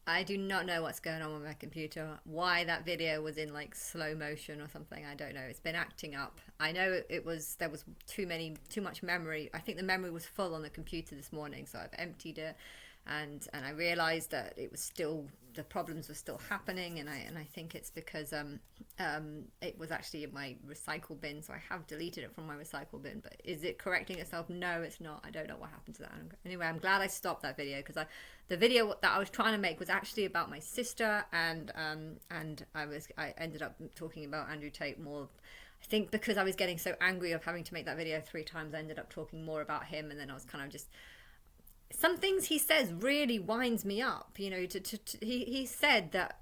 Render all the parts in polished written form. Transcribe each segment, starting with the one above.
I do not know what's going on with my computer. Why that video was in like slow motion or something, I don't know. It's been acting up. I know it was there was too much memory. I think the memory was full on the computer this morning, so I've emptied it, and I realized that it was still the problems were still happening, and I think it's because it was actually in my recycle bin, so I have deleted it from my recycle bin. But is it correcting itself? No, it's not. I don't know what happened to that. Anyway, I'm glad I stopped that video because the video that I was trying to make was actually about my sister, and I ended up talking about Andrew Tate more. I think because I was getting so angry of having to make that video 3 times, I ended up talking more about him, and then I was kind of just some things he says really winds me up. He said that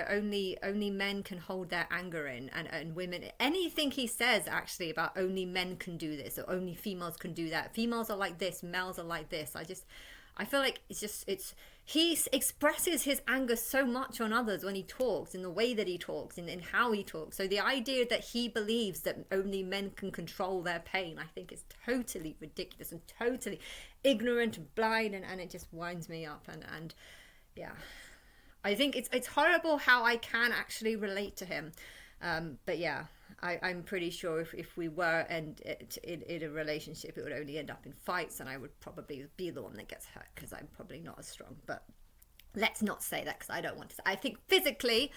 only men can hold their anger in, and women. Anything he says actually about only men can do this or only females can do that. Females are like this, males are like this. I feel like he expresses his anger so much on others when he talks, in the way that he talks, in how he talks. So the idea that he believes that only men can control their pain, I think is totally ridiculous and totally ignorant and blind, and it just winds me up. And yeah, I think it's horrible how I can actually relate to him. But yeah, I'm pretty sure if we were in a relationship, it would only end up in fights, and I would probably be the one that gets hurt because I'm probably not as strong. But let's not say that because I don't want to. I think physically,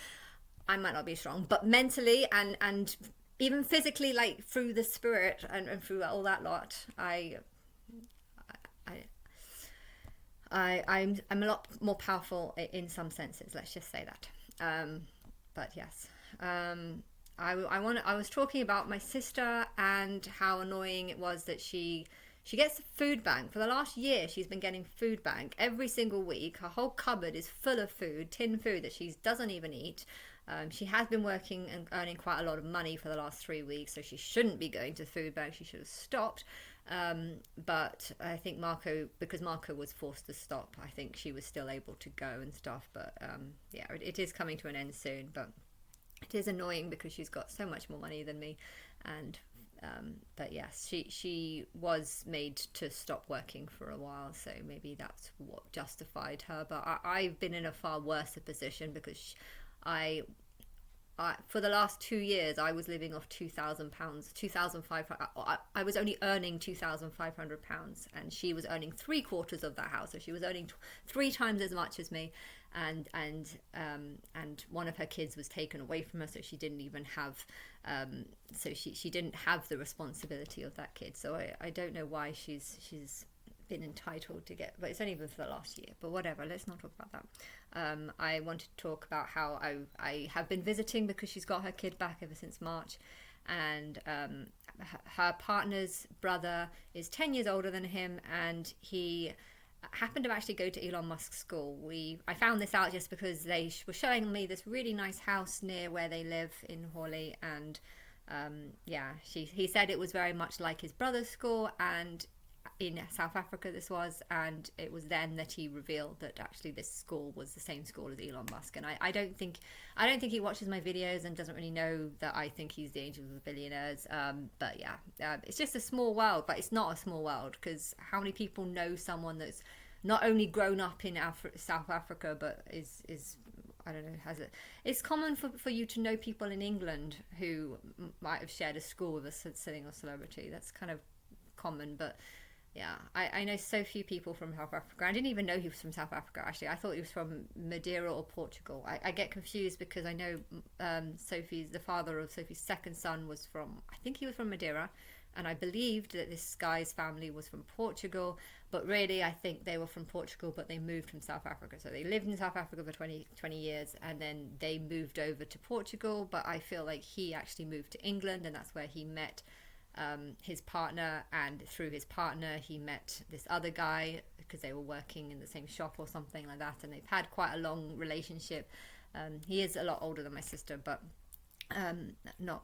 I might not be strong, but mentally and even physically, like through the spirit and through all that lot, I I'm a lot more powerful in some senses. Let's just say that. But yes. I was talking about my sister and how annoying it was that she gets a food bank. For the last year, she's been getting food bank every single week. Her whole cupboard is full of food, tin food that she doesn't even eat. She has been working and earning quite a lot of money for the last 3 weeks, so she shouldn't be going to food bank. She should have stopped. But I think because Marco was forced to stop, I think she was still able to go and stuff. But yeah, it is coming to an end soon. But it is annoying because she's got so much more money than me, and but yes, she was made to stop working for a while, so maybe that's what justified her. But I've been in a far worse position because I for the last 2 years, I was living off £2,000, 2,500. I was only earning £2,500, and she was earning 3/4 of that house. So she was earning 3 times as much as me, and one of her kids was taken away from her, so she didn't even have, so she didn't have the responsibility of that kid. So I don't know why she's been entitled to get, but it's only been for the last year. But whatever, let's not talk about that. I wanted to talk about how I have been visiting because she's got her kid back ever since March, and her partner's brother is 10 years older than him, and he happened to actually go to Elon Musk's school. I found this out just because they were showing me this really nice house near where they live in Hawley, and yeah, he said it was very much like his brother's school, and in South Africa this was, and it was then that he revealed that actually this school was the same school as Elon Musk. And I don't think he watches my videos and doesn't really know that I think he's the angel of the billionaires. But yeah, it's just a small world, but it's not a small world, because how many people know someone that's not only grown up in South Africa, but is I don't know, has it? It's common for you to know people in England who might have shared a school with a sitting or celebrity. That's kind of common, but yeah, I know so few people from South Africa. I didn't even know he was from South Africa, actually. I thought he was from Madeira or Portugal. I get confused because I know the father of Sophie's second son was from, I think he was from Madeira, and I believed that this guy's family was from Portugal, but really I think they were from Portugal, but they moved from South Africa. So they lived in South Africa for 20 years, and then they moved over to Portugal, but I feel like he actually moved to England, and that's where he met his partner, and through his partner he met this other guy because they were working in the same shop or something like that, and they've had quite a long relationship. He is a lot older than my sister, but not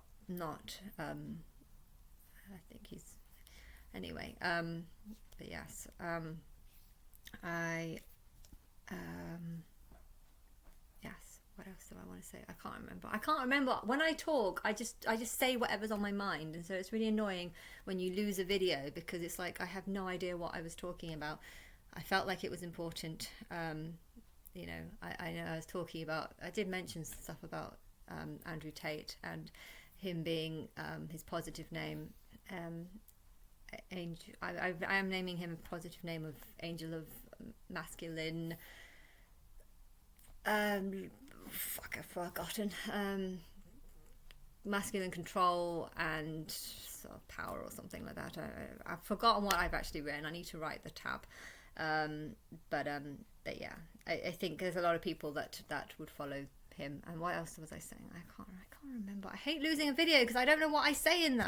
I think he's anyway. But yes, I yes. What else do I want to say? I can't remember. When I talk, I just say whatever's on my mind, and so it's really annoying when you lose a video because it's like I have no idea what I was talking about. I felt like it was important, you know, I know I was talking about, I did mention stuff about Andrew Tate and him being his positive name. I am naming him a positive name of angel of masculine. Fuck, I've forgotten. Masculine control and sort of power or something like that. I've forgotten what I've actually written. I need to write the tab. But yeah, I think there's a lot of people that would follow him. And what else was I saying? I can't remember. I hate losing a video because I don't know what I say in that.